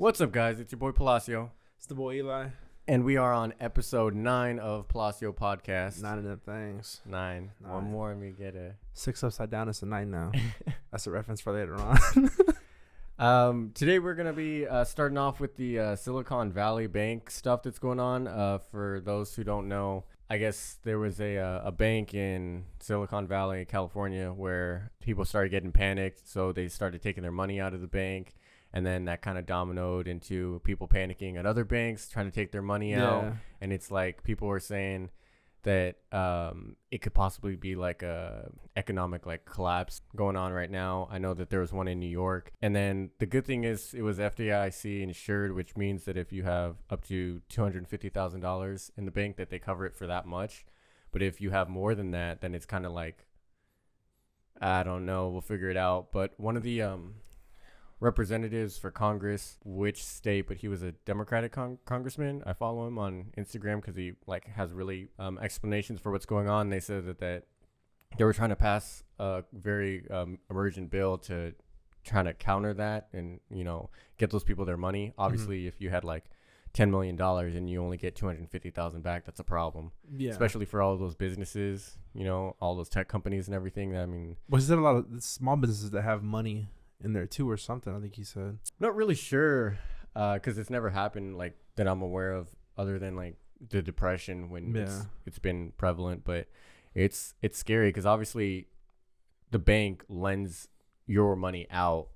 What's up, guys? It's your boy Palacio, It's the boy Eli. and we are on episode 9 of Palacio Podcast. 9 of them things. 9. One more and we get a... 6 upside down is a 9 now. That's a reference for later on. Today we're going to be starting off with the Silicon Valley Bank stuff that's going on. For those who don't know, I guess there was a bank in Silicon Valley, California, where people started getting panicked, so they started taking their money out of the bank. And then that kind of dominoed into people panicking at other banks, trying to take their money out. And it's like people were saying that it could possibly be like a economic like collapse going on right now. I know that there was one in New York. And then the good thing is it was FDIC insured, which means that if you have up to $250,000 in the bank, that they cover it for that much. But if you have more than that, then it's kind of like, I don't know, we'll figure it out. But one of the representatives for Congress, which state, but he was a Democratic congressman. I follow him on Instagram because he like has really explanations for what's going on. They said that they were trying to pass a very emergent bill to trying to counter that and, you know, get those people their money. Obviously, if you had like $10 million and you only get $250,000 back, that's a problem. Yeah. Especially for all of those businesses, you know, all those tech companies and everything. I mean, was there a lot of small businesses that have money in there too or something? I think he said. Not really sure, because it's never happened like that I'm aware of, other than like the Depression when it's been prevalent. But it's scary because obviously the bank lends your money out,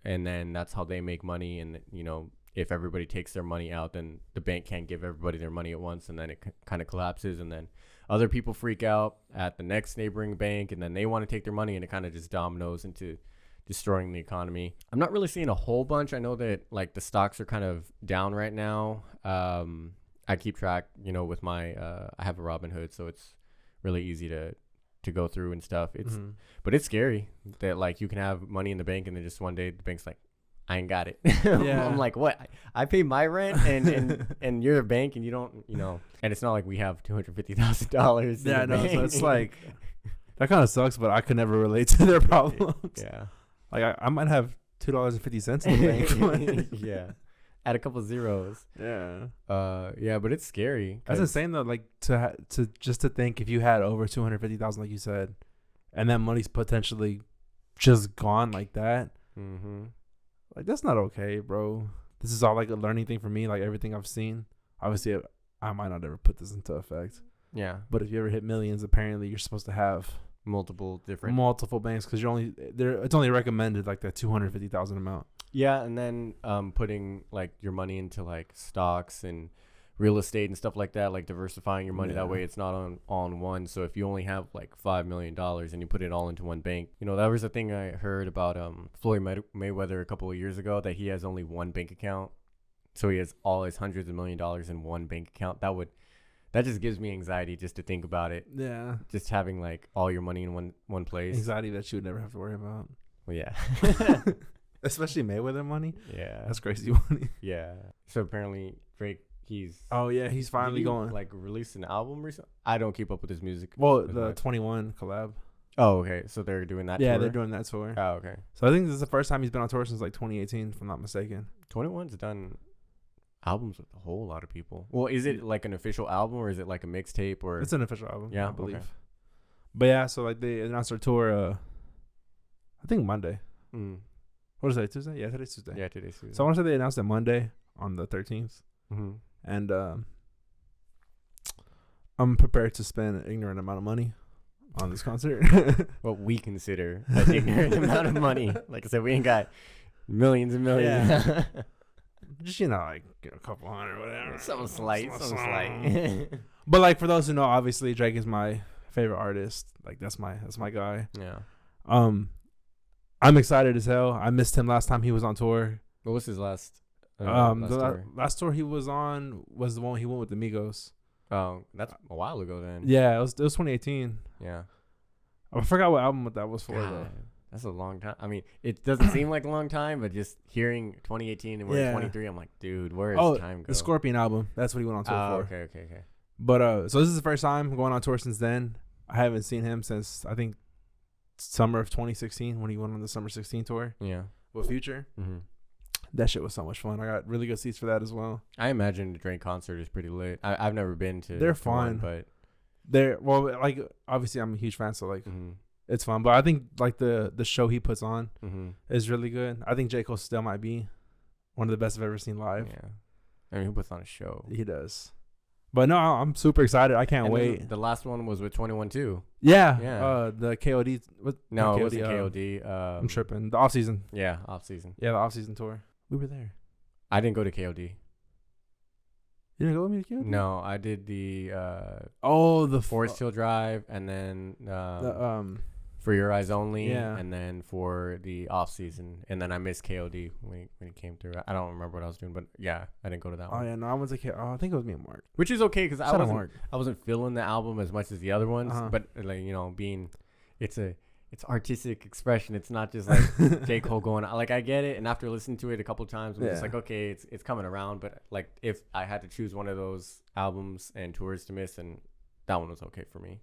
and then that's how they make money. And you know, if everybody takes their money out, then the bank can't give everybody their money at once, and then it kind of collapses, and then other people freak out at the next neighboring bank, and then they want to take their money, and it kind of just dominoes into destroying the economy. I'm not really seeing a whole bunch. I know that like the stocks are kind of down right now. I keep track, you know, with my I have a Robinhood, so it's really easy to go through and stuff. It's but it's scary that like you can have money in the bank and then just one day the bank's like, I ain't got it. Yeah. I'm like, what? I pay my rent and you're a bank and you don't, you know, and it's not like we have $250,000. Yeah, no, so it's like that kind of sucks, but I could never relate to their problems. Yeah. Like I might have $2.50 in the bank. Yeah, add a couple zeros. Yeah. Yeah, but it's scary. That's insane though. Like to just to think if you had over $250,000, like you said, and that money's potentially just gone like that. Like that's not okay, bro. This is all like a learning thing for me. Like everything I've seen, obviously I might not ever put this into effect. Yeah. But if you ever hit millions, apparently you're supposed to have multiple banks because it's only recommended like that 250,000 amount. Yeah, and then putting like your money into like stocks and real estate and stuff like that, like diversifying your money that way it's not on one. So if you only have like $5 million and you put it all into one bank, you know, that was the thing I heard about Floyd Mayweather a couple of years ago, that he has only one bank account, so he has all his hundreds of $millions in one bank account. That just gives me anxiety just to think about it. Yeah. Just having like all your money in one place. Anxiety that you would never have to worry about. Well, yeah. Especially Mayweather money. Yeah. That's crazy money. Yeah. So apparently Drake, he's finally going. Like released an album recently. I don't keep up with his music. Well, the 21 collab. Oh, okay. So they're doing that tour? Yeah, they're doing that tour. Oh, okay. So I think this is the first time he's been on tour since like 2018, if I'm not mistaken. 21's done albums with a whole lot of people. Well, is it like an official album or is it like a mixtape or? It's an official album. Yeah, I believe. Okay. But yeah, so like they announced their tour. I think Monday. What is that? Tuesday? Yeah, today's Tuesday. Yeah, today's Tuesday. So I want to say they announced it Monday on the 13th. And I'm prepared to spend an ignorant amount of money on this concert. What we consider an ignorant amount of money. Like I said, we ain't got millions and millions. Yeah. Just, you know, like a couple hundred or whatever. Something slight. But like for those who know, obviously Drake is my favorite artist. Like that's my guy. Yeah. I'm excited as hell. I missed him last time he was on tour. What was his last? Last tour he was on was the one he went with the Migos. Oh, that's a while ago then. Yeah, it was 2018. Yeah. I forgot what album that was for though. That's a long time. I mean, it doesn't seem like a long time, but just hearing 2018 and we're in 23, I'm like, dude, where is time go? The Scorpion album. That's what he went on tour for. Okay. But so this is the first time going on tour since then. I haven't seen him since I think summer of 2016 when he went on the Summer 16 tour. Yeah. With Future. That shit was so much fun. I got really good seats for that as well. I imagine the Drake concert is pretty lit. I've never been to. They're to one, fun, but like obviously I'm a huge fan, so like mm-hmm. it's fun. But I think like the show he puts on Mm-hmm. is really good. I think J. Cole still might be one of the best I've ever seen live. Yeah, I mean, he puts on a show. He does. But no, I'm super excited. I can't And wait. The last one was with 21 too. Yeah. Yeah. The KOD. No, not it wasn't KOD, KOD. I'm tripping. The off season. Yeah, off season. Yeah, the off season tour. We were there. I didn't go to KOD. You didn't go with me to KOD? No, I did the the Forest Hill Drive, and then the For Your Eyes Only, Yeah. and then for the off season, and then I missed KOD when he came through. I don't remember what I was doing, but yeah, I didn't go to that one. Oh yeah, no, I went to I think it was me and Mark. Which is okay because Shout out Mark. I wasn't feeling the album as much as the other ones, Uh-huh. but like it's artistic expression. It's not just like J. Cole going like I get it, and after listening to it a couple times, I'm just Yeah. like okay, it's coming around. But like if I had to choose one of those albums and tours to miss, and that one was okay for me.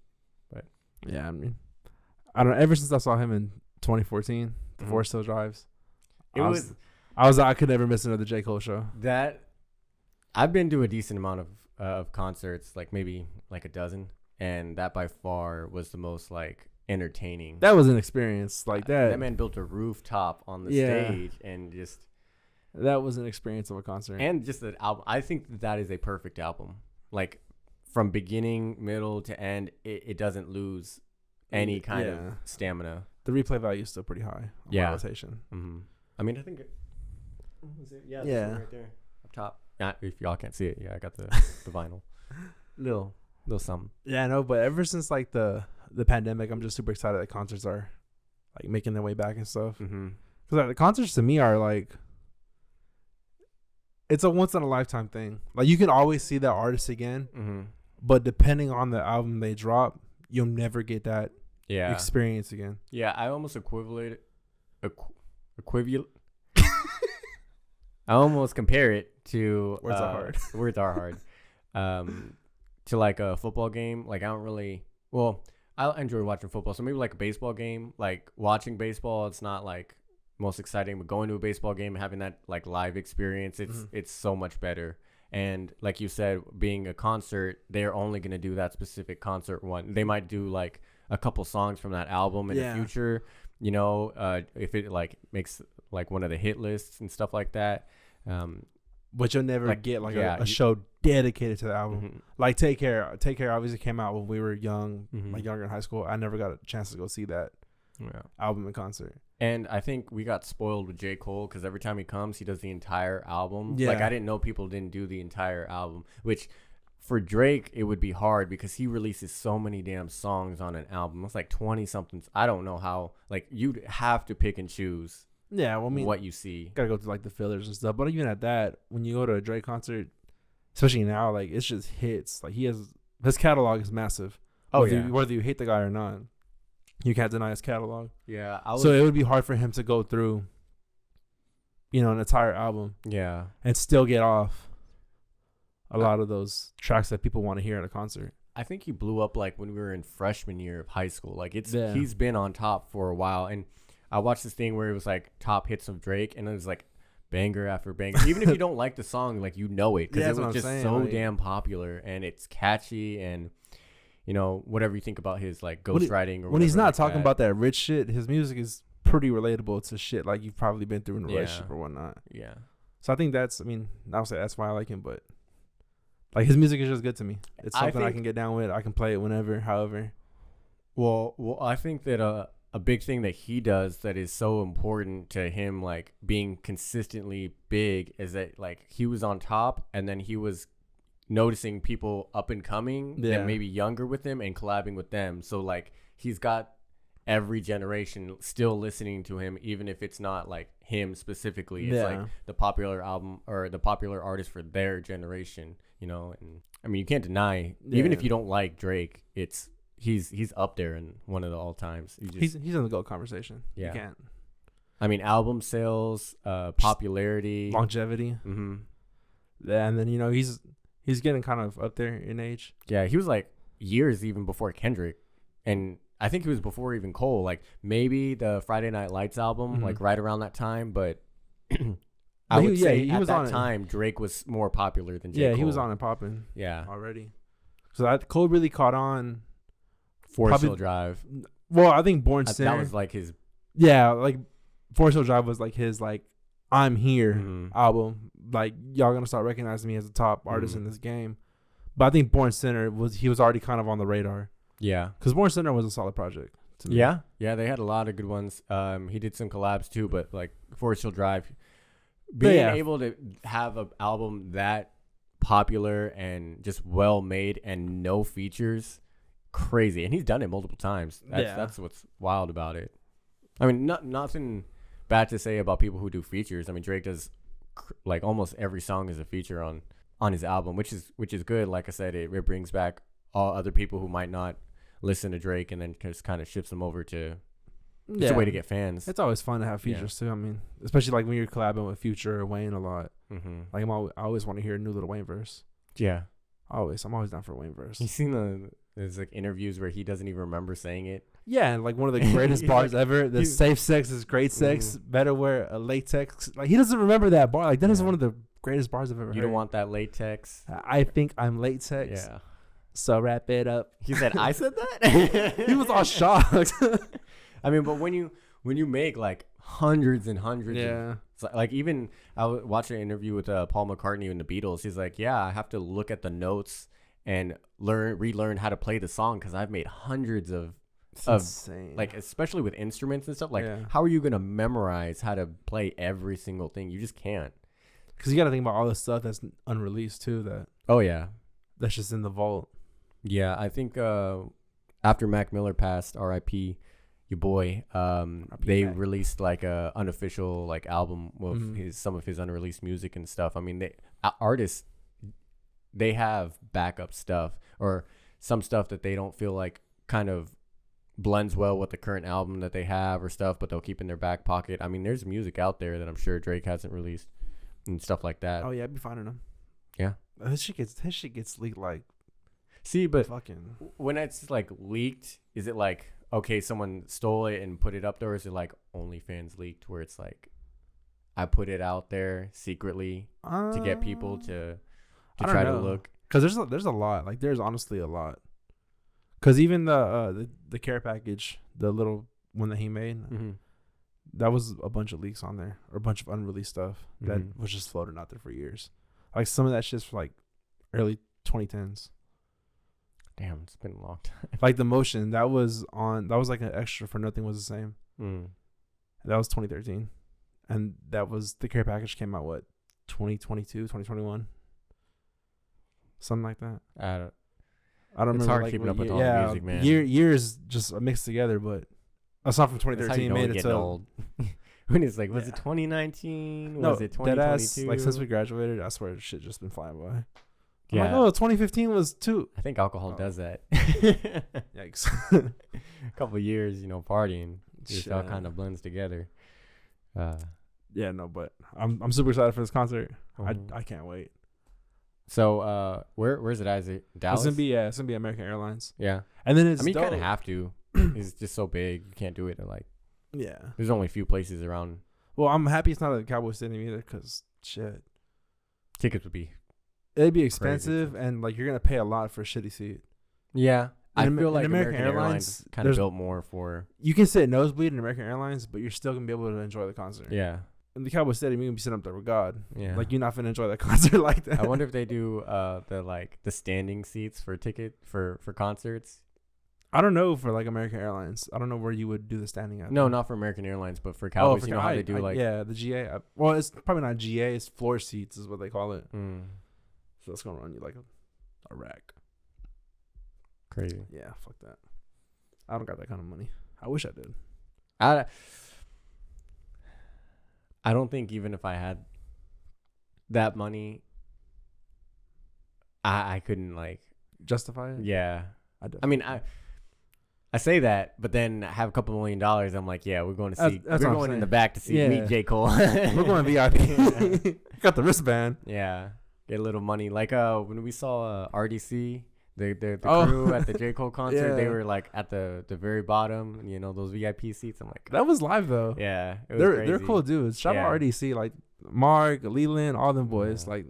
But Yeah, I mean, I don't know. Ever since I saw him in 2014, the Mhm. Forest Hill Drives, it was I could never miss another J. Cole show. that I've been to a decent amount of concerts, like maybe like a dozen, and that by far was the most like entertaining. That was an experience like that. That man built a rooftop on the Yeah. stage and just That was an experience of a concert. and just an album. I think that is a perfect album. Like from beginning, middle to end, it doesn't lose any kind of stamina. The replay value is still pretty high. On Yeah. my rotation. Mm-hmm. I mean, I think was it? Yeah, this Yeah. one right there up top. If y'all can't see it, yeah, I got the vinyl. Little something. Yeah, I know. But ever since like the pandemic, I'm just super excited that concerts are like making their way back and stuff. Mm-hmm. Because like, the concerts to me are like, it's a once in a lifetime thing. Like you can always see that artist again, Mm-hmm. but depending on the album they drop, you'll never get that Yeah. experience again. Yeah, I almost equivalent. I almost compare it to Words are hard. Words are hard. To like a football game. Like I don't really. Well, I enjoy watching football, so maybe like a baseball game. Like watching baseball, it's not like most exciting, but going to a baseball game and having that like live experience, it's so much better. And like you said, being a concert, they're only gonna do that specific concert one. They might do like a couple songs from that album in the future. You know, if it like makes like one of the hit lists and stuff like that. But you'll never Like, get like yeah, a show dedicated to the album. Mhm. Like Take Care. Take Care obviously came out when we were young, Mhm. like younger in high school. I never got a chance to go see that Yeah. album in concert. And I think we got spoiled with J. Cole because every time he comes, he does the entire album. Yeah. Like, I didn't know people didn't do the entire album, which for Drake, it would be hard because he releases so many damn songs on an album. It's like 20-something. I don't know how. Like, you'd have to pick and choose Yeah, well, I mean, what you see. gotta go through like the fillers and stuff. But even at that, when you go to a Drake concert, especially now, like it's just hits. Like his catalog is massive. Oh, whether yeah. whether you hate the guy or not, you can't deny his catalog. Yeah. So it would be hard for him to go through, an entire album yeah. and still get off a lot of those tracks that people want to hear at a concert. I think he blew up like when we were in freshman year of high school. Like Yeah. he's been on top for a while. And I watched this thing where it was like top hits of Drake, and it was like banger after banger. Even if you don't like the song, like you know it because Yeah, it that's what was I'm just saying, so like- damn popular, and it's catchy, and whatever you think about his like When he- ghostwriting or When he's whatever not like talking that. about that rich shit, his music is pretty relatable to shit like you've probably been through in a Yeah. relationship or whatnot. Yeah. So I think that's, I'll say that's why I like him, but like his music is just good to me. It's I something I think- can get down with. I can play it whenever, however. Well, I think that a big thing that he does that is so important to him, like being consistently big, is that like he was on top, and then he was noticing people up and coming Yeah. that maybe younger with him and collabing with them. So like he's got every generation still listening to him, even if it's not like him specifically. It's like the popular album or the popular artist for their generation, and I mean you can't deny, even if you don't like Drake, he's up there in one of the all times. He's in the GOAT conversation. Yeah. You can't. I mean, album sales, popularity, Longevity. Mm-hmm. Yeah, and then he's getting kind of up there in age. Yeah, he was like years even before Kendrick, and I think he was before even Cole. Like maybe the Friday Night Lights album, Mhm. like right around that time. But I would say he at was that on it. time Drake was more popular than J. Yeah, Cole. he was on and popping Yeah. already. So that Cole really caught on. Forest Hill Drive. Well, I think Born Sinner. That was like his. Yeah, like Forest Hill Drive was like his like I'm Here album. Like y'all gonna start recognizing me as a top artist in this game. But I think Born Sinner he was already kind of on the radar. Yeah, because Born Sinner was a solid project. To me. Yeah, they had a lot of good ones. He did some collabs too, but like Forest Hill Drive, being able to have an album that popular and just well made and no features, crazy. And he's done it multiple times. That's what's wild about it. I mean, nothing bad to say about people who do features. I mean, Drake does like almost every song is a feature on his album, which is good. Like I said, it brings back all other people who might not listen to Drake, and then just kind of shifts them over to. It's a way to get fans. It's always fun to have features too. I mean, especially like when you're collabing with Future or Wayne a lot. Mm-hmm. Like I always want to hear a new Lil Wayne verse. Yeah, I'm always down for a Wayne verse. You seen there's like interviews where he doesn't even remember saying it. Yeah, and like one of the greatest bars ever. The safe sex is great sex. Better wear a latex. Like he doesn't remember that bar. Like that is one of the greatest bars I've ever heard. You don't want that latex. I think I'm latex. Yeah. So wrap it up. He said, I said that? He was all shocked. I mean, but when you make like hundreds and hundreds of, like even I watched an interview with Paul McCartney and the Beatles. He's like, yeah, I have to look at the notes and relearn how to play the song because I've made hundreds of insane. Like especially with instruments and stuff. Like how are you gonna memorize how to play every single thing? You just can't. Because you got to think about all the stuff that's unreleased too. That's just in the vault. Yeah, I think after Mac Miller passed, R.I.P. your boy, they released like a unofficial like album with some of his unreleased music and stuff. I mean, artists they have backup stuff or some stuff that they don't feel like kind of blends well with the current album that they have or stuff, but they'll keep in their back pocket. I mean, there's music out there that I'm sure Drake hasn't released and stuff like that. Oh yeah, I'd be finding them. Yeah, his shit gets leaked like. See, but when it's like leaked, is it like okay, someone stole it and put it up there, or is it like OnlyFans leaked, where it's like I put it out there secretly to get people to try to look? Because there's a lot. Like there's honestly a lot. Because even the care package, the little one that he made, that was a bunch of leaks on there, or a bunch of unreleased stuff that was just floating out there for years. Like some of that shit's like early 2010s. Damn, it's been a long time. Like the Motion, that was like an extra for Nothing Was the Same. That was 2013, and that was the care package came out 2022, 2021, something like that. I don't remember. It's hard keeping up with all the music, man. Years just mixed together, but a song from 2013 made it to old. When it's like, was it 2019? Was it 2022? Like since we graduated, I swear shit just been flying by. I'm like, oh, 2015 was too. I think alcohol does that. Yikes. A couple of years, partying, just all kind of blends together. Yeah, no, but I'm super excited for this concert. I can't wait. So, where's it at? Is it Dallas? It's gonna be American Airlines. Yeah, and then you kind of have to. It's just so big, you can't do it at like. Yeah. There's only a few places around. Well, I'm happy it's not at Cowboy Stadium either, cause shit. Tickets would be. It'd be expensive, and like you're gonna pay a lot for a shitty seat. Yeah, I feel like American Airlines kind of built more for. You can sit nosebleed in American Airlines, but you're still gonna be able to enjoy the concert. Yeah. In the Cowboy Stadium, you're gonna be sitting up there with God. Yeah. Like you're not gonna enjoy that concert like that. I wonder if they do the standing seats for concerts. I don't know for like American Airlines. I don't know where you would do the standing at. No, not for American Airlines, but for Cowboys. For you know how they do the GA. Well, it's probably not GA. It's floor seats is what they call it. So it's gonna run you like a rack. Crazy. Yeah, fuck that. I don't got that kind of money. I wish I did. I don't think even if I had that money, I couldn't like justify it. Yeah, I mean I say that, but then I have a couple $1 million. I'm like, yeah, we're going to see. We're going in the back to see meet J. Cole. We're going VIP. Got the wristband. Yeah, get a little money. Like when we saw RDC, the crew at the J. Cole concert, they were like at the very bottom. Those VIP seats. I'm like, that was live though. Yeah, they're cool dudes. Shout out RDC. Like Mark, Leland, all them boys. Yeah. Like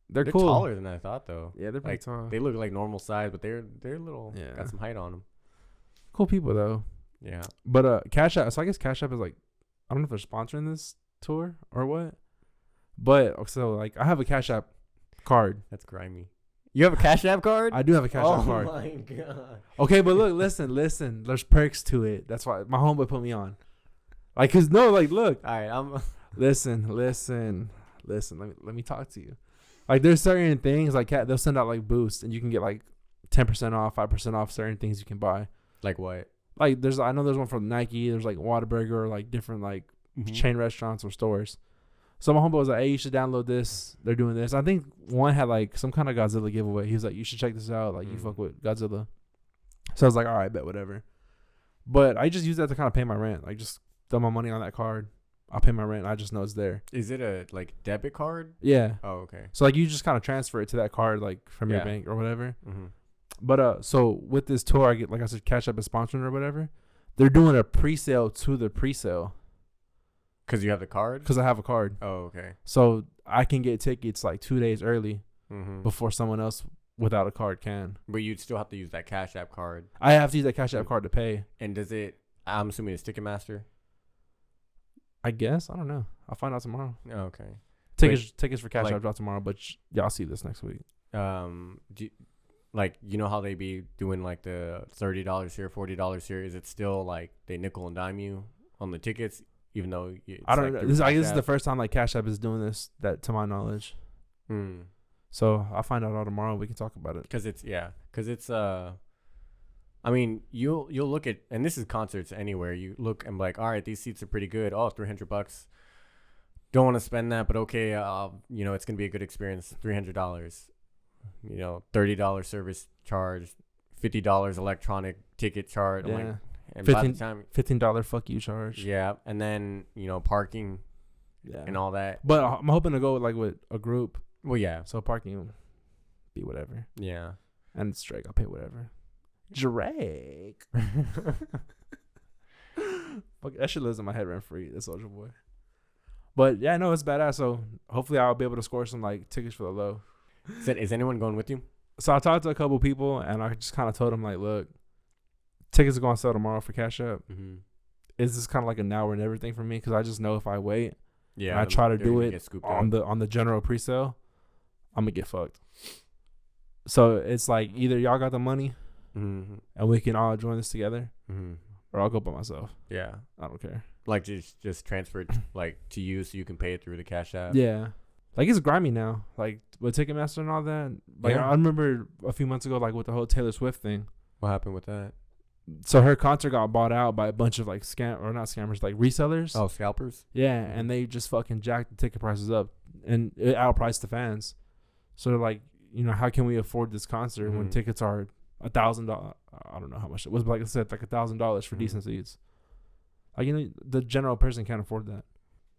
they're They're cool. taller than I thought though. Yeah, they're pretty Like tall. they look like normal size, but they're little. Yeah. Got some height on them. Cool people though. Yeah. But Cash App. So I guess Cash App is like, I don't know if they're sponsoring this tour or what. But so like I have a Cash App card. That's grimy. You have a Cash App card? I do have a Cash App card. Oh my god. Okay, but look, listen. There's perks to it. That's why my homeboy put me on. Like, cause no, like, look. All right, I'm. Listen. Let me talk to you. Like, there's certain things like they'll send out like boosts, and you can get like 10% off, 5% off certain things you can buy. Like what? Like, I know there's one from Nike. There's like Whataburger or like different like chain restaurants or stores. So my homeboy was like, "Hey, you should download this. They're doing this." I think one had like some kind of Godzilla giveaway. He was like, "You should check this out. Like, you fuck with Godzilla." So I was like, "All right, bet whatever." But I just use that to kind of pay my rent. Like, just throw my money on that card. I'll pay my rent. I just know it's there. Is it a like debit card? Yeah. Oh, okay. So like you just kind of transfer it to that card like from your bank or whatever. Mm-hmm. But so with this tour, I get, like I said, Cash App is sponsoring or whatever. They're doing a pre-sale to the pre-sale. Because you have the card? Because I have a card. Oh, okay. So I can get tickets like 2 days early Mm-hmm. before someone else without a card can. But you'd still have to use that Cash App card. I have to use that Cash App card to pay. And does it? I'm assuming it's Ticketmaster. I guess. I don't know. I'll find out tomorrow. Oh, okay. Tickets for Cash like- App drop tomorrow, but y'all see this next week. Like you know how they be doing like the $30 here, $40 here. Is it still like they nickel and dime you on the tickets, even though it's I don't like know. through I guess Cash this is the App? first time like Cash App is doing this, that to my knowledge. Hmm. So I'll find out all tomorrow. We can talk about it. Because it's I mean you'll look at, and this is concerts anywhere, you look and be like, all right, these seats are pretty good. Oh, $300. Don't want to spend that, but okay, it's gonna be a good experience. $300. $30 service charge, $50 electronic ticket charge. I'm like, Yeah. and by the time $15 fuck you charge. yeah, and then parking Yeah. and all that. But I'm hoping to go with a group. Well, yeah, So parking will be whatever. yeah. And it's Drake. I'll pay whatever. Drake. Fuck, that shit lives in my head rent free. That's Soulja Boy. But yeah, no, it's badass. So hopefully I'll be able to score some like tickets for the low. Is anyone going with you? So I talked to a couple people and I just kind of told them like, look, tickets are going to sell tomorrow for Cash App. Mm-hmm. It's just kind of like a now or never thing for me because I just know if I wait Yeah, and I try to they're do gonna it get scooped on up. the general pre-sale, I'm gonna get fucked. So it's like either y'all got the money Mm-hmm. and we can all join this together, Mm-hmm. or I'll go by myself. Yeah, I don't care. like just transfer it like to you so you can pay it through the Cash App. Yeah. Like it's grimy now. Like with Ticketmaster and all that. Like Yeah. I remember a few months ago, like with the whole Taylor Swift thing. What happened with that? So her concert got bought out by a bunch of like not scammers, like resellers. Oh, scalpers. Yeah, and they just fucking jacked the ticket prices up and it outpriced the fans. So they're like, how can we afford this concert when Mhm. tickets are $1,000? I don't know how much it was, but like I said, like $1,000 for Mhm. decent seats. Like the general person can't afford that.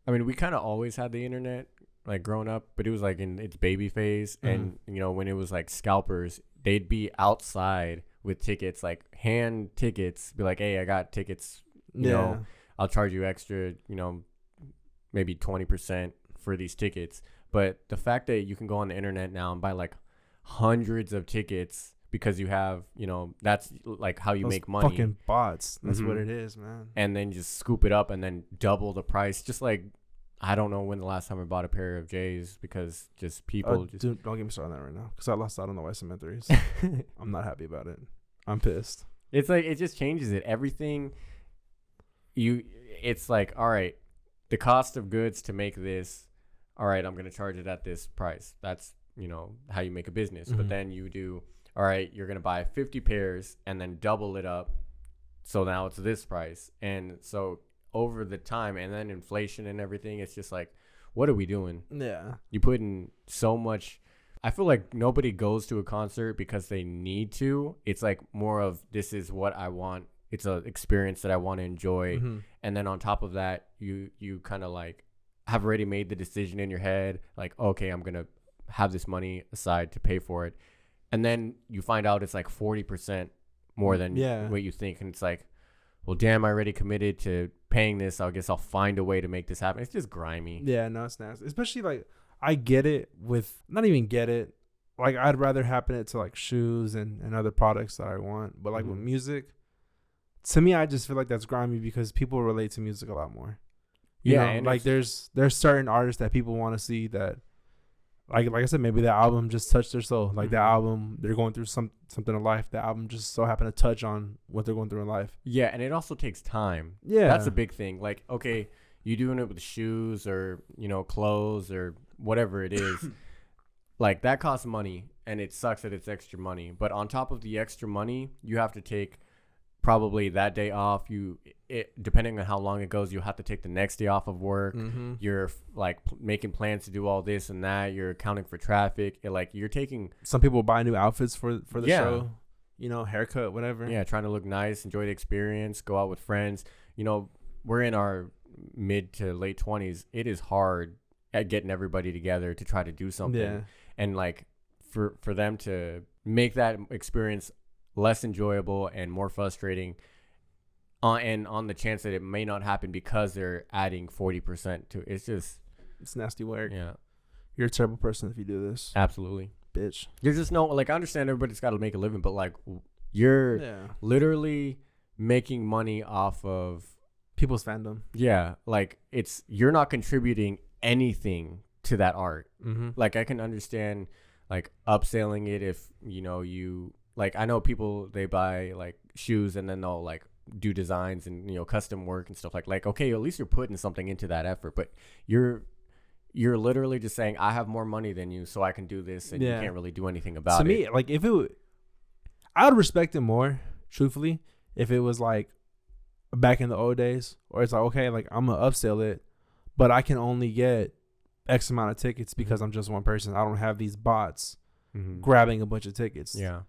I mean, we kind of always had the internet, like growing up, but it was like in its baby phase, and when it was like scalpers, they'd be outside with tickets, like hand tickets, be like, hey, I got tickets, I'll charge you extra, maybe 20% for these tickets. But the fact that you can go on the internet now and buy like hundreds of tickets because you have, that's like how you Those make money. Fucking bots. That's what Mhm. it is, man. And then just scoop it up and then double the price. Just like, I don't know when the last time I bought a pair of J's, because just people just. Dude, don't get me started on that right now because I lost out on the White Cement threes. I'm not happy about it. I'm pissed. It's like, it just changes it. Everything it's like, all right, the cost of goods to make this, all right, I'm going to charge it at this price. That's, how you make a business. Mhm. But then you do, all right, you're going to buy 50 pairs and then double it up. So now it's this price. And so over the time, and then inflation and everything, it's just like, what are we doing? Yeah. You put in so much. I feel like nobody goes to a concert because they need to. It's like more of, this is what I want. It's an experience that I want to enjoy. Mm-hmm. And then on top of that, you kind of like have already made the decision in your head, like, okay, I'm going to have this money aside to pay for it. And then you find out it's like 40% more than Yeah. what you think. And it's like, well, damn, I already committed to paying this. I guess I'll find a way to make this happen. It's just grimy. Yeah, no, it's nasty. Especially like I get it with not even get it. Like I'd rather happen it to like shoes and other products that I want. But like with music, to me, I just feel like that's grimy because people relate to music a lot more. You know, and like there's certain artists that people want to see that, like I said, maybe that album just touched their soul. Like that album, they're going through something in life. That album just so happened to touch on what they're going through in life. Yeah, and it also takes time. Yeah, that's a big thing. Like, okay, you doing it with shoes or clothes or whatever it is, like that costs money, and it sucks that it's extra money. But on top of the extra money, you have to take probably that day off. Depending on how long it goes, you'll have to take the next day off of work. You're like making plans to do all this and that. You're accounting for traffic. You're taking, some people buy new outfits for the show, haircut, whatever. Yeah, trying to look nice, enjoy the experience, go out with friends. We're in our mid to late 20s. It is hard at getting everybody together to try to do something. Yeah. And like for them to make that experience less enjoyable and more frustrating, and on the chance that it may not happen because they're adding 40% to it. It's nasty work. Yeah, you're a terrible person if you do this. Absolutely, bitch. There's just no, like, I understand everybody's got to make a living, but like you're literally making money off of people's fandom. Yeah, like you're not contributing anything to that art. Like I can understand like upselling it if you like, I know people, they buy like shoes and then they'll like do designs and custom work and stuff like okay, at least you're putting something into that effort. But you're literally just saying, I have more money than you, so I can do this, and you can't really do anything about it. To me, like I would respect it more, truthfully, if it was like back in the old days, or it's like, okay, like I'm gonna upsell it, but I can only get X amount of tickets because I'm just one person. I don't have these bots grabbing a bunch of tickets. Yeah.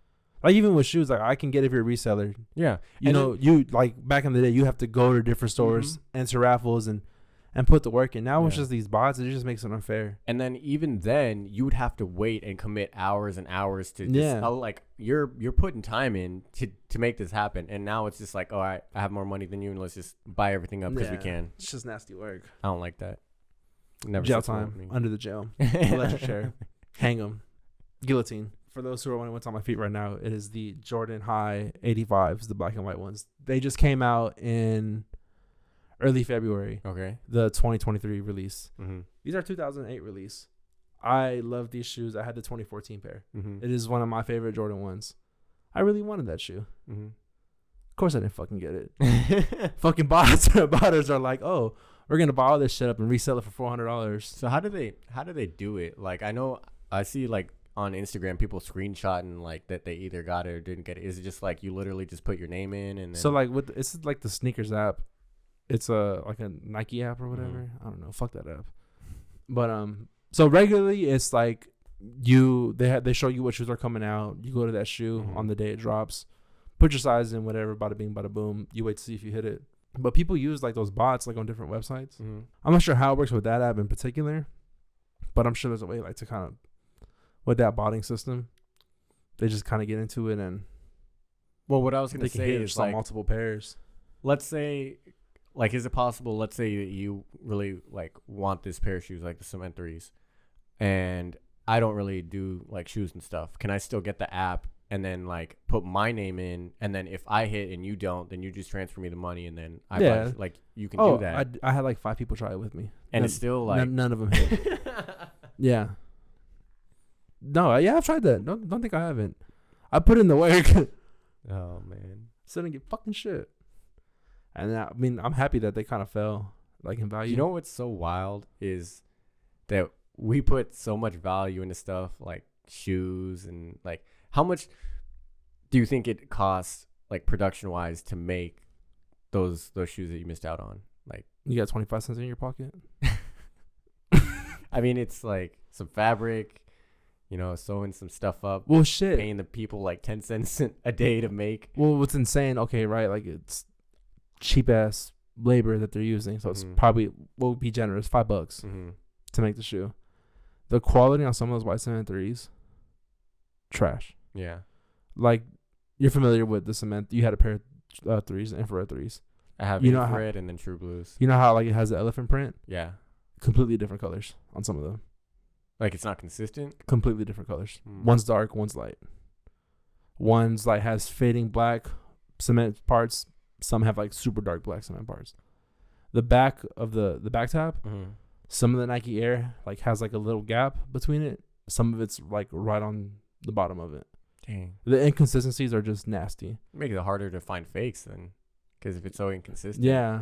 Like even with shoes, like I can get if you're a reseller. Yeah. You like back in the day, you have to go to different stores, enter raffles, and put the work in. Now it's just these bots. It just makes it unfair. And then even then, you would have to wait and commit hours and hours to just, like you're putting time in to make this happen. And now it's just like, oh, I have more money than you, and let's just buy everything up because we can. It's just nasty work. I don't like that. Never jail time under the jail. Electric chair. Hang them. Guillotine. For those who are wondering what's on my feet right now, it is the Jordan High 85s, the black and white ones. They just came out in early February. Okay. The 2023 release. These are 2008 release. I love these shoes. I had the 2014 pair. It is one of my favorite Jordan ones. I really wanted that shoe. Of course I didn't fucking get it. Fucking botters are like, oh, we're gonna buy all this shit up and resell it for $400. So how do they do it? Like, I see like on Instagram people screenshotting like that they either got it or didn't get it. Is it just like you literally just put your name in and then... So like it's like the sneakers app. It's like a Nike app or whatever. I don't know. Fuck that app. But so regularly it's like they show you what shoes are coming out. You go to that shoe on the day it drops, put your size in, whatever, bada bing, bada boom. You wait to see if you hit it. But people use like those bots like on different websites. I'm not sure how it works with that app in particular, but I'm sure there's a way like to kind of, with that botting system, they just kind of get into it and. Well, what I was gonna say is like multiple pairs. Let's say, like, is it possible? Let's say that you really like want this pair of shoes, like the Cement 3s, and I don't really do like shoes and stuff. Can I still get the app and then like put my name in, and then if I hit and you don't, then you just transfer me the money, and then I buy, like you can do that. I had like 5 people try it with me, and it's still like none of them hit. Yeah. No, I've tried that. Don't think I haven't. I put in the work. Oh man, still didn't get fucking shit. And I mean, I'm happy that they kind of fell like in value. You know what's so wild is that we put so much value into stuff like shoes, and like how much do you think it costs like production wise to make those shoes that you missed out on? Like, you got 25 cents in your pocket? I mean, it's like some fabric, sewing some stuff up. Well, shit. Paying the people like 10 cents a day to make. Well, what's insane, okay, right? Like, it's cheap ass labor that they're using. So it's probably, we'll be generous, $5 to make the shoe. The quality on some of those white Cement 3s, trash. Yeah. Like, you're familiar with the Cement. You had a pair threes, infrared threes. I have You know infrared and then True Blues. You know how like it has the elephant print? Yeah. Completely different colors on some of them. Like it's not consistent. Completely different colors. Mm. One's dark, one's light. One's like has fading black cement parts. Some have like super dark black cement parts. The back of the back tab, some of the Nike Air like has like a little gap between it. Some of it's like right on the bottom of it. Dang. The inconsistencies are just nasty. Make it harder to find fakes then, because if it's so inconsistent. Yeah.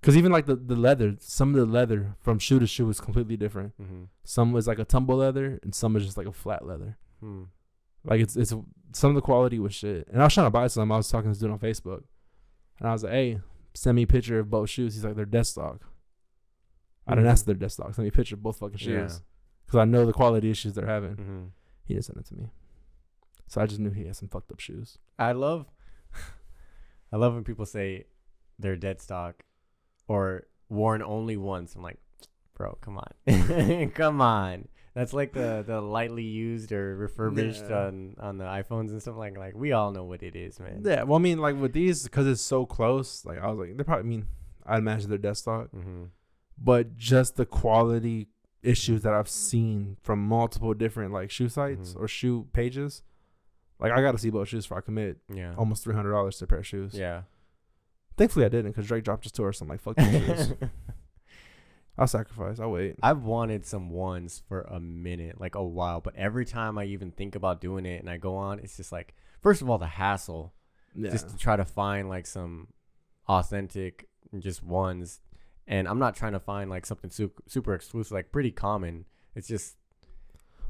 Because even like the leather, some of the leather from shoe to shoe is completely different. Mm-hmm. Some was like a tumble leather, and some is just like a flat leather. Hmm. Like it's some of the quality was shit. And I was trying to buy some. I was talking to this dude on Facebook, and I was like, "Hey, send me a picture of both shoes." He's like, "They're dead stock." I didn't ask their dead stock. Send me a picture of both fucking shoes, because I know the quality issues they're having. Mm-hmm. He didn't send it to me, so I just knew he had some fucked up shoes. I love when people say they're dead stock or worn only once. I'm like, bro, come on. Come on. That's like the lightly used or refurbished on the iPhones and stuff like we all know what it is, man. Yeah, well, I mean, like with these, because it's so close, like I was like, they're probably, I mean, I'd imagine they're dead stock, but just the quality issues that I've seen from multiple different like shoe sites or shoe pages, like I got to see both shoes before I commit. Yeah, almost $300 to a pair of shoes. Yeah, thankfully I didn't, because Drake dropped his tour, so I'm like, fuck these shoes. I'll sacrifice. I'll wait. I've wanted some ones for a minute, like a while, but every time I even think about doing it and I go on, it's just like, first of all, the hassle, just to try to find like some authentic just ones. And I'm not trying to find like something super exclusive, like pretty common. It's just,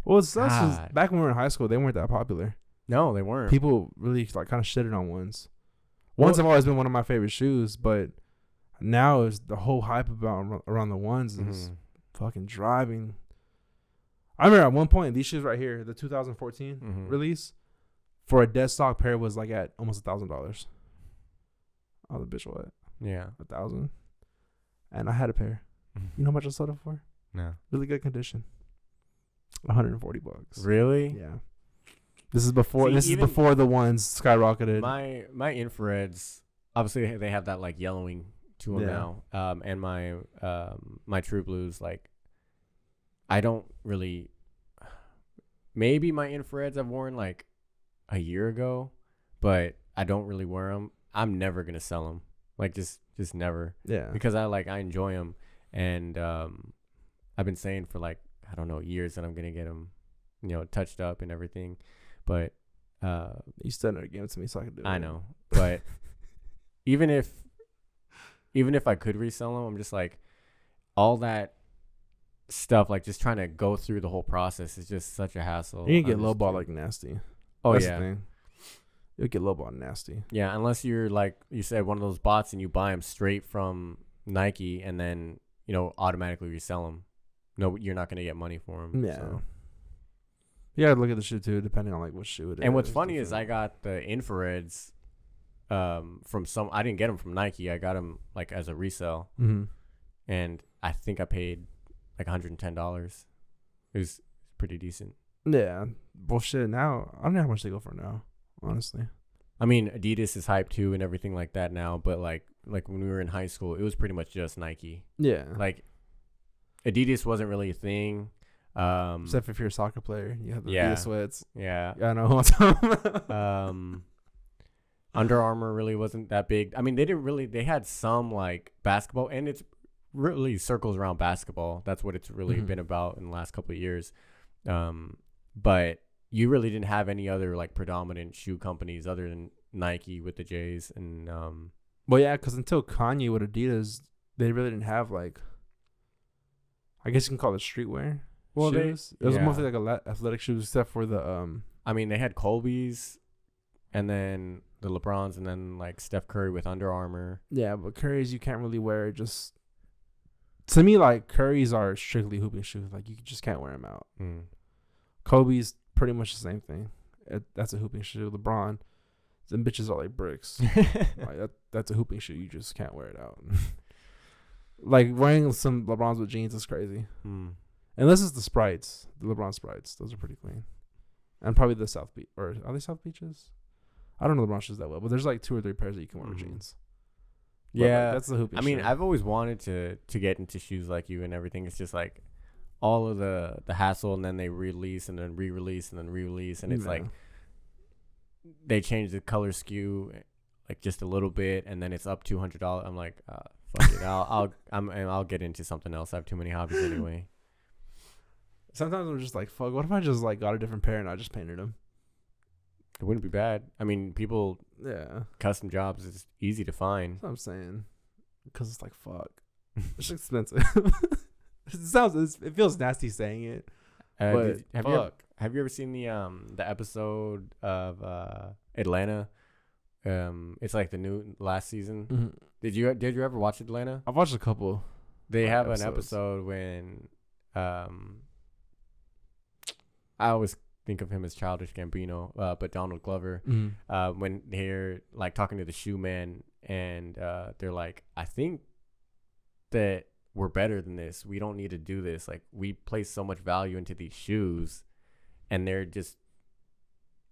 well, it's just back when we were in high school, they weren't that popular. No, they weren't. People really like kind of shitted on ones. Ones have always been one of my favorite shoes, but now is the whole hype about around the ones is fucking driving. I remember at one point these shoes right here, the 2014 release, for a dead stock pair was like at almost $1,000. Oh, the bitch what? Yeah, 1,000. And I had a pair. You know how much I sold it for? No. Really good condition. $140. Really? Yeah. This is before. See, this is before the ones skyrocketed. My infrareds, obviously they have that like yellowing to them now. And my True Blues, like, I don't really. Maybe my infrareds I've worn like a year ago, but I don't really wear them. I'm never gonna sell them. Like just never. Yeah. Because I enjoy them, and I've been saying for like I don't know years that I'm gonna get them, touched up and everything, but you still never gave it to me, so I could do it. I know, but even if I could resell them, I'm just like all that stuff, like just trying to go through the whole process is just such a hassle. You can get lowball like nasty. Oh, that's yeah. The thing. You'll get lowball nasty. Yeah, unless you're like you said, one of those bots and you buy them straight from Nike and then automatically resell them. No, you're not gonna get money for them. Yeah. So. Yeah, look at the shoe too, depending on like what shoe it is. And what's funny is I got the infrareds from some. I didn't get them from Nike. I got them like as a resale, and I think I paid like $110. It was pretty decent. Yeah, bullshit. Now I don't know how much they go for now. Honestly, I mean Adidas is hype too and everything like that now. But like when we were in high school, it was pretty much just Nike. Yeah, like Adidas wasn't really a thing. Except if you're a soccer player, you have the Adidas sweats. Yeah, I know what I'm talking about. Under Armour really wasn't that big. I mean, they had some like basketball, and it's really circles around basketball. That's what it's really been about in the last couple of years. But you really didn't have any other like predominant shoe companies other than Nike with the J's and well, yeah, because until Kanye with Adidas, they really didn't have like, I guess you can call it streetwear. Well, shoes. It was mostly like athletic shoes, except for the I mean, they had Colby's, and then the LeBrons, and then like Steph Curry with Under Armour. Yeah, but Curry's you can't really wear. Just to me, like Curry's are strictly hooping shoes. Like you just can't wear them out. Kobe's pretty much the same thing. That's a hooping shoe. LeBron, them bitches are like bricks. Like that's a hooping shoe. You just can't wear it out. Like wearing some LeBrons with jeans is crazy. Unless it's the Sprites, the LeBron Sprites. Those are pretty clean. And probably the South Beach, or are they South Beaches? I don't know LeBron shoes that well, but there's like 2 or 3 pairs that you can wear with jeans. But, Yeah, like, that's the hooping. I mean, shit. I've always wanted to get into shoes like you and everything. It's just like all of the hassle, and then they release and then re-release and then re-release, and it's like they change the color skew like just a little bit, and then it's up $200. I'm like, fuck it, I'll get into something else. I have too many hobbies anyway. Sometimes I'm just like, fuck. What if I just like got a different pair and I just painted them? It wouldn't be bad. I mean, people Yeah, custom jobs is easy to find. that's what I'm saying. Because it's like, fuck, it's expensive. It feels nasty saying it. But have you ever seen the episode of Atlanta? It's like the new last season. Mm-hmm. Did you ever watch Atlanta? I've watched a couple. They have episodes. an episode when I always think of him as Childish Gambino, but Donald Glover. Mm-hmm. When they're like talking to the shoe man, and they're like, I think that we're better than this. We don't need to do this. Like, we place so much value into these shoes, and they're just,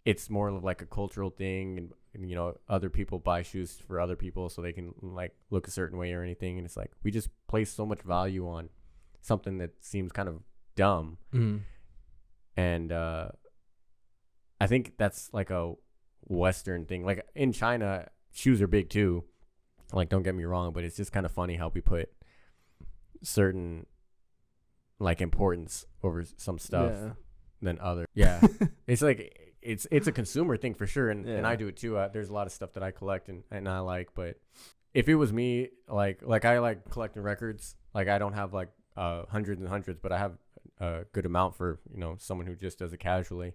it's more of like a cultural thing, and you know, other people buy shoes for other people so they can like look a certain way or anything, and it's like we just place so much value on something that seems kind of dumb. Mm-hmm. And I think that's like a Western thing. Like in China, shoes are big too. Like, don't get me wrong, but it's just kind of funny how we put certain like importance over some stuff than other. Yeah. It's like it's a consumer thing for sure, and I do it too. There's a lot of stuff that I collect and I like, but if it was me, like I like collecting records. Like, I don't have like hundreds and hundreds, but I have a good amount for, you know, someone who just does it casually.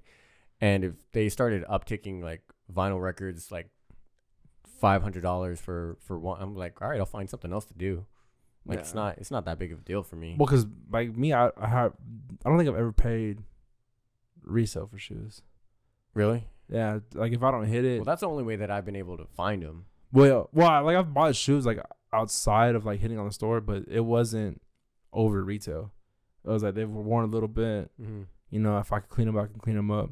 And if they started upticking like vinyl records like $500 for one, I'm like, all right, I'll find something else to do. Like, it's not that big of a deal for me. Well, because like me, I don't think I've ever paid resale for shoes. Really? Yeah, like if I don't hit it. Well, that's the only way that I've been able to find them. Well, like I've bought shoes like outside of like hitting on the store, but it wasn't over retail. It was like they were worn a little bit. Mm-hmm. You know, if I could clean them, I can clean them up.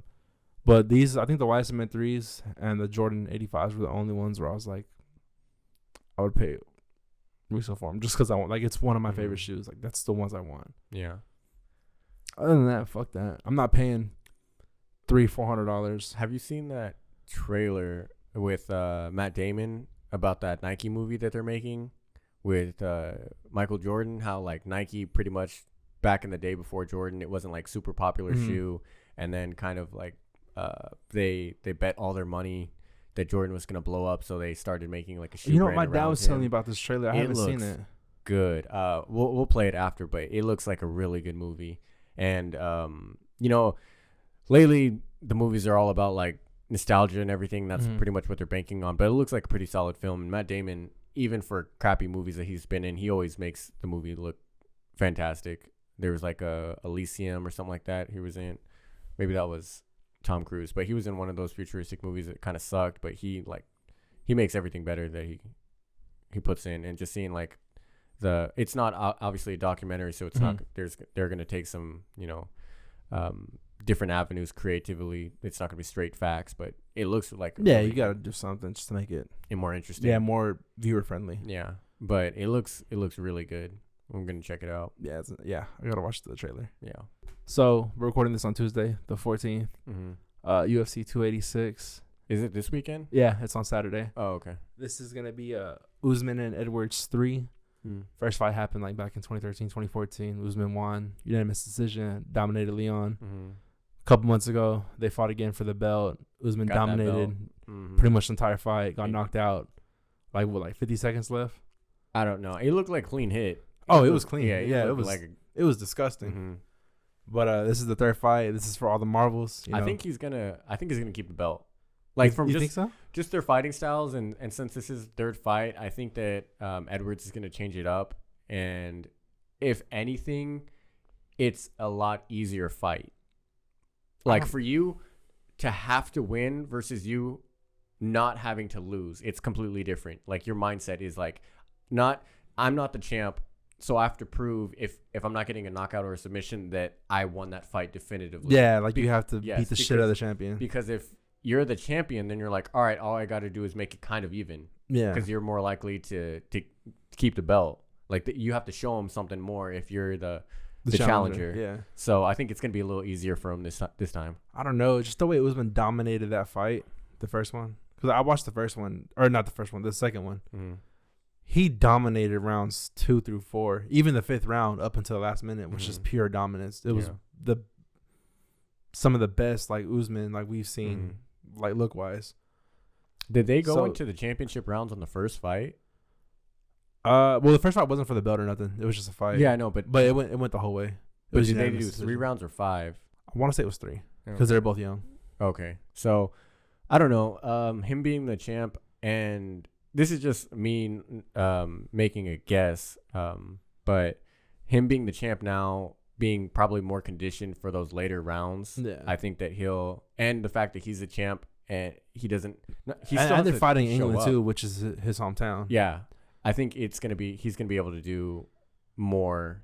But these, I think the YSMN 3s and the Jordan 85s were the only ones where I was like, I would pay resale for them just because I want. Like, it's one of my favorite shoes. Like, that's the ones I want. Yeah. Other than that, fuck that. I'm not paying $300-$400. Have you seen that trailer with Matt Damon about that Nike movie that they're making with Michael Jordan? How like Nike pretty much back in the day before Jordan, it wasn't like super popular shoe, and then kind of like they bet all their money that Jordan was gonna blow up, so they started making like a shoe. You know, brand my dad around was him. telling me about this trailer. I haven't seen it. Good. We'll play it after, but it looks like a really good movie. And you know, lately the movies are all about like nostalgia and everything. That's pretty much what they're banking on. But it looks like a pretty solid film. And Matt Damon, even for crappy movies that he's been in, he always makes the movie look fantastic. There was like a Elysium or something like that he was in. Maybe that was Tom Cruise, but he was in one of those futuristic movies that kind of sucked. But he makes everything better that he puts in. And just seeing like it's not obviously a documentary, so it's not they're gonna take some, you know, different avenues creatively. It's not gonna be straight facts, but it looks like you gotta do something just to make it more interesting. Yeah, more viewer friendly. Yeah, but it looks really good. I'm gonna check it out. Yeah, I gotta watch the trailer. Yeah. So we're recording this on Tuesday, the 14th. UFC 286. Is it this weekend? Yeah, it's on Saturday. Oh, okay. This is gonna be Usman and Edwards 3. First fight happened like back in 2013, 2014. Usman won unanimous decision, dominated Leon. A couple months ago, they fought again for the belt. Usman dominated pretty much the entire fight. Got knocked out. Like 50 seconds left. I don't know. It looked like clean hit. Oh, it was clean. Yeah, it was disgusting. But this is the third fight. This is for all the marbles. You know? I think he's gonna keep the belt. Like, from you think so? Just their fighting styles, and since this is third fight, I think that Edwards is gonna change it up. And if anything, it's a lot easier fight. Like, for you to have to win versus you not having to lose, it's completely different. Like, your mindset is like, I'm not the champ, so I have to prove if I'm not getting a knockout or a submission that I won that fight definitively. Yeah, like you have to beat the shit out of the champion. Because you're the champion, then you're like, all right, all I got to do is make it kind of even. Yeah. Because you're more likely to keep the belt. Like you have to show him something more if you're the challenger. Yeah. So I think it's gonna be a little easier for him this time. I don't know. Just the way Usman dominated that fight, the first one. Because I watched the first one, or not the first one, the second one. Mm-hmm. He dominated rounds 2 through 4, even the 5th round up until the last minute, which is pure dominance. It was some of the best like Usman like we've seen like look wise. Did they go into the championship rounds on the first fight? Well, the first fight wasn't for the belt or nothing. It was just a fight. Yeah, I know, but it went the whole way. But did they do 3 rounds or 5? I want to say it was 3 because they're both young. Okay, so I don't know. Him being the champ, and this is just me making a guess. But him being the champ now, being probably more conditioned for those later rounds. Yeah. I think that and the fact that he's a champ and he doesn't. And they're fighting England too, which is his hometown. Yeah. I think he's gonna be able to do more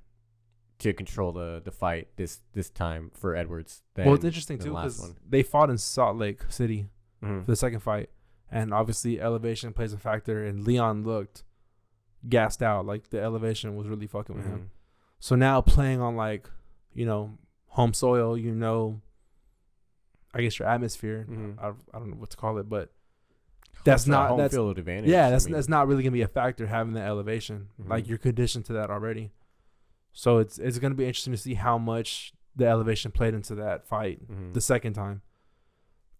to control the fight this time for Edwards. Well, it's interesting too because they fought in Salt Lake City for the second fight, and obviously elevation plays a factor. And Leon looked gassed out, like the elevation was really fucking with him. So now playing on like, home soil, I guess your atmosphere. I don't know what to call it, but. That's field advantage. Yeah, that's not really gonna be a factor having that elevation. Like you're conditioned to that already, so it's gonna be interesting to see how much the elevation played into that fight the second time.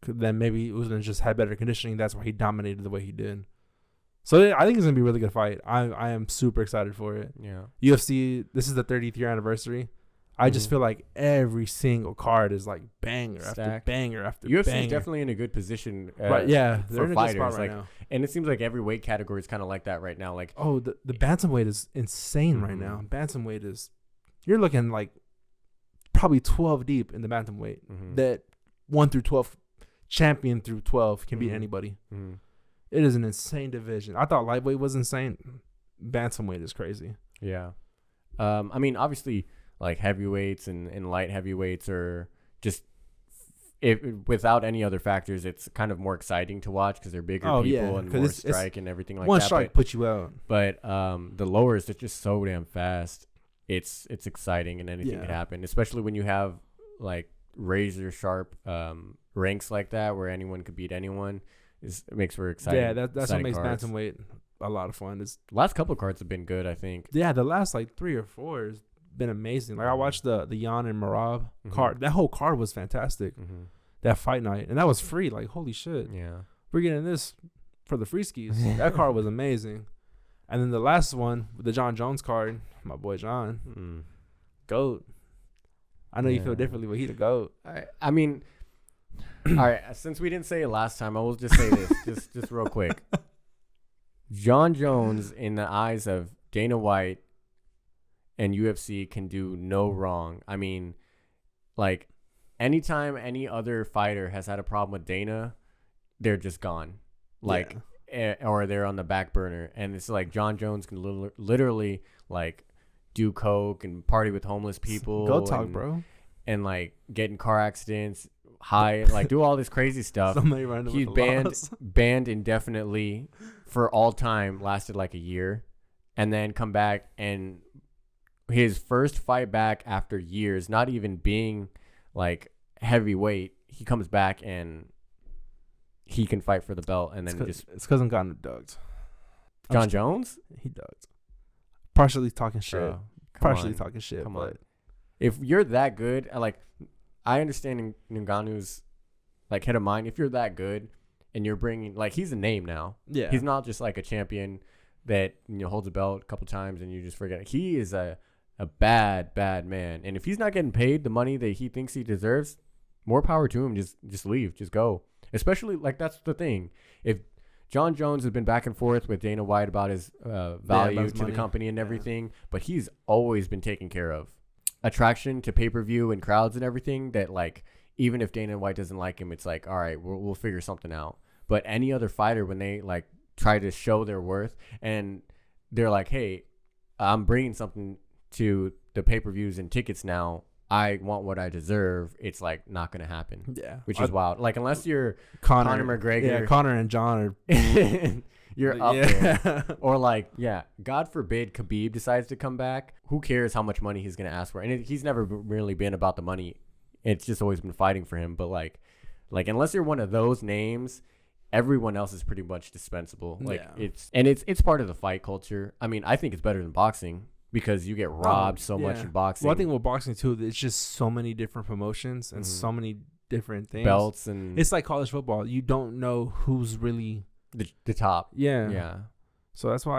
Then maybe Usman just had better conditioning. That's why he dominated the way he did. So I think it's gonna be a really good fight. I am super excited for it. Yeah. UFC. This is the 30th year anniversary. I just feel like every single card is like banger after banger after UFC banger. is definitely in a good position. Right? Yeah, for they're in a fighters. good spot right now. And it seems like every weight category is kind of like that right now. Like, the bantamweight is insane right now. Bantamweight is, you're looking like probably 12 deep in the bantamweight. That 1 through 12, champion through 12 can beat anybody. It is an insane division. I thought lightweight was insane. Bantamweight is crazy. Yeah. I mean, obviously, like heavyweights and light heavyweights are just without any other factors, it's kind of more exciting to watch because they're bigger people and more strike and everything like that. One strike puts you out. But the lowers, they're just so damn fast. It's exciting and anything can happen, especially when you have like razor sharp ranks like that where anyone could beat anyone. It makes for exciting. Yeah, that's what makes cards. bantamweight a lot of fun. The last couple of cards have been good, I think. Yeah, the last like 3 or 4 has been amazing. Like I watched the Jan and Marab card. That whole card was fantastic. That fight night, and that was free. Like holy shit. Yeah, we're getting this for the free skis. That card was amazing. And then the last one, the John Jones card, my boy John, GOAT. I know you feel differently, but he the GOAT. I mean, all right. Since we didn't say it last time, I will just say this, just real quick. John Jones, in the eyes of Dana White and UFC, can do no wrong. I mean, like, anytime any other fighter has had a problem with Dana, they're just gone. Like, or they're on the back burner. And it's like John Jones can literally, like, do coke and party with homeless people. Go talk, bro. And, like, get in car accidents, like, do all this crazy stuff. He's banned indefinitely for all time, lasted like a year, and then come back, and his first fight back after years, not even being like heavyweight, he comes back and he can fight for the belt, and then it's because I'm gotten ducked. John Jones? He ducked. Partially talking shit. Come on. If you're that good, like, I understand Ngannou's like head of mind. If you're that good and you're bringing, like, he's a name now. Yeah. He's not just like a champion that, holds a belt a couple times and you just forget. He is a bad man. And if he's not getting paid the money that he thinks he deserves, more power to him. Just leave. Just go. Especially, like, that's the thing. If John Jones has been back and forth with Dana White about his value to the company and everything, but he's always been taken care of. Attraction to pay-per-view and crowds and everything that, like, even if Dana White doesn't like him, it's like, all right, we'll figure something out. But any other fighter, when they, like, try to show their worth and they're like, hey, I'm bringing something to the pay-per-views and tickets now, I want what I deserve, it's like not gonna happen. Yeah, Which is wild. Like unless you're Conor McGregor, yeah, Conor and John are you're up there. Or like, yeah, God forbid Khabib decides to come back. Who cares how much money he's gonna ask for? And he's never really been about the money. It's just always been fighting for him. But like unless you're one of those names, everyone else is pretty much dispensable. Like it's part of the fight culture. I mean, I think it's better than boxing because you get robbed so much in boxing. Well, I think with boxing too, it's just so many different promotions and so many different things. Belts, and it's like college football. You don't know who's really the top. Yeah. So that's what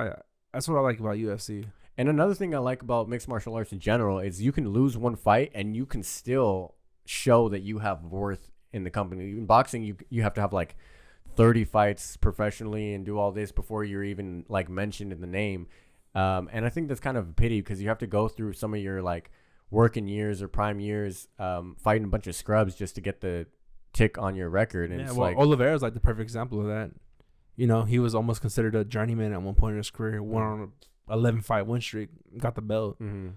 I like about UFC. And another thing I like about mixed martial arts in general is you can lose one fight and you can still show that you have worth in the company. In boxing, you have to have like 30 fights professionally and do all this before you're even like mentioned in the name. And I think that's kind of a pity because you have to go through some of your like working years or prime years fighting a bunch of scrubs just to get the tick on your record. And yeah, it's well, like Oliveira's like the perfect example of that. You know, he was almost considered a journeyman at one point in his career. Went on an 11 fight win streak, got the belt. Mm-hmm.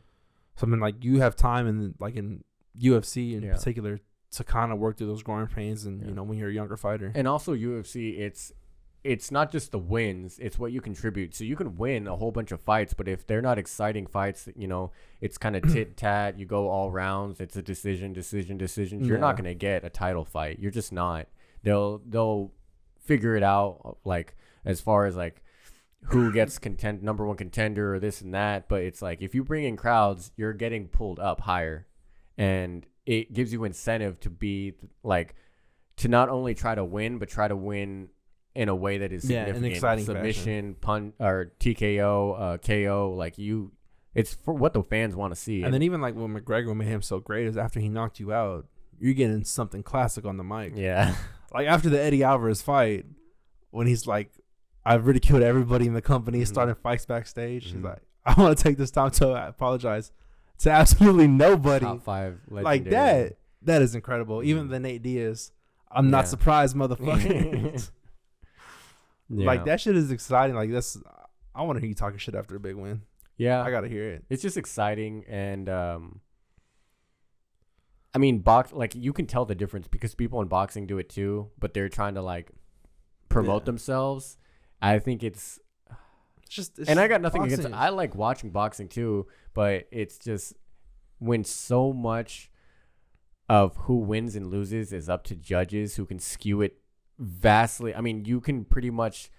So I mean, like you have time in UFC in particular to kind of work through those growing pains, and you know when you're a younger fighter. And also UFC, it's not just the wins, it's what you contribute. So you can win a whole bunch of fights, but if they're not exciting fights, you know, it's kind of tit-tat, you go all rounds, it's a decision. You're not going to get a title fight. You're just not. They'll figure it out, like, as far as, like, who gets number one contender or this and that. But it's like, if you bring in crowds, you're getting pulled up higher. And it gives you incentive to be, like, to not only try to win, but try to win in a way that is significant. An exciting submission, punt, or TKO, KO. Like it's for what the fans want to see. And then even like what McGregor made him so great is after he knocked you out, you're getting something classic on the mic. Yeah. Like after the Eddie Alvarez fight, when he's like, I've ridiculed everybody in the company, starting fights backstage. He's like, I want to take this time to apologize to absolutely nobody. Top 5 legendary. Like that. That is incredible. Even the Nate Diaz, I'm not surprised, motherfucker. Like that shit is exciting. Like I want to hear you talking shit after a big win. Yeah, I gotta hear it. It's just exciting, and I mean, like you can tell the difference because people in boxing do it too, but they're trying to like promote themselves. I think it's and I got nothing against it. I like watching boxing too, but it's just when so much of who wins and loses is up to judges who can skew it vastly. I mean, you can pretty much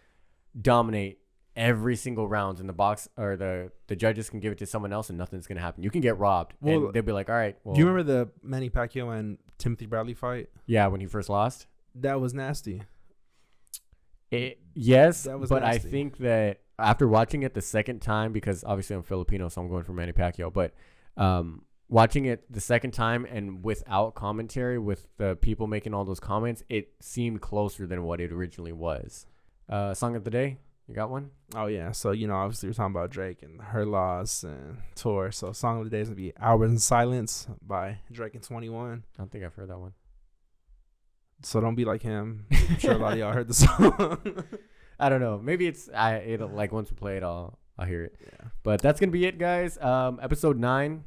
dominate every single round in the box, or the judges can give it to someone else and nothing's gonna happen. You can get robbed, and they'll be like, all right, well, do you remember the Manny Pacquiao and Timothy Bradley fight? Yeah, when he first lost. That was nasty. Yes, that was but nasty. I think that after watching it the second time, because obviously I'm Filipino, so I'm going for Manny Pacquiao, but watching it the second time and without commentary, with the people making all those comments, it seemed closer than what it originally was. Song of the day, you got one? Oh yeah, so you know, obviously we're talking about Drake and her loss and tour. So song of the day is gonna be "Hours in Silence" by Drake and 21. I don't think I've heard that one. So don't be like him. I'm sure a lot of y'all heard the song. I don't know. Maybe it'll like once we play it, I'll hear it. Yeah. But that's gonna be it, guys. Episode 9.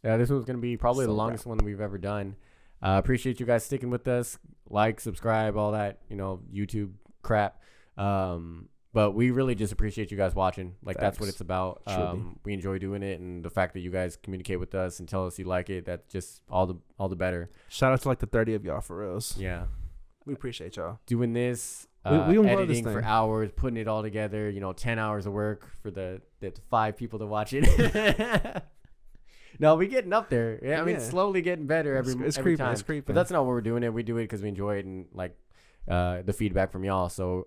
This one's going to be probably the longest one that we've ever done. Appreciate you guys sticking with us. Like, subscribe, all that, YouTube crap. But we really just appreciate you guys watching. Like, that's what it's about. We enjoy doing it, and the fact that you guys communicate with us and tell us you like it, that's just all the better. Shout out to like the 30 of y'all for reals. Yeah. We appreciate y'all. Doing this, we editing for hours, putting it all together, 10 hours of work for the 5 people to watch it. No, we're getting up there. Yeah, I mean, slowly getting better every time. It's creeping. But that's not what we're doing it. We do it because we enjoy it and like the feedback from y'all. So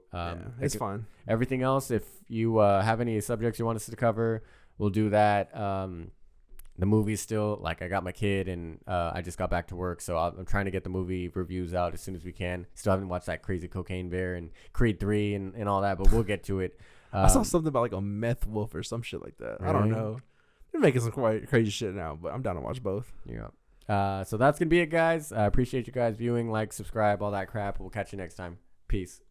it's fun. Everything else, if you have any subjects you want us to cover, we'll do that. The movie's still, like, I got my kid and I just got back to work. So I'm trying to get the movie reviews out as soon as we can. Still haven't watched that Crazy Cocaine Bear and Creed 3 and all that, but we'll get to it. I saw something about like a meth wolf or some shit like that. Really? I don't know. They're making some quite crazy shit now, but I'm down to watch both. Yeah. So that's going to be it, guys. I appreciate you guys viewing, like, subscribe, all that crap. We'll catch you next time. Peace.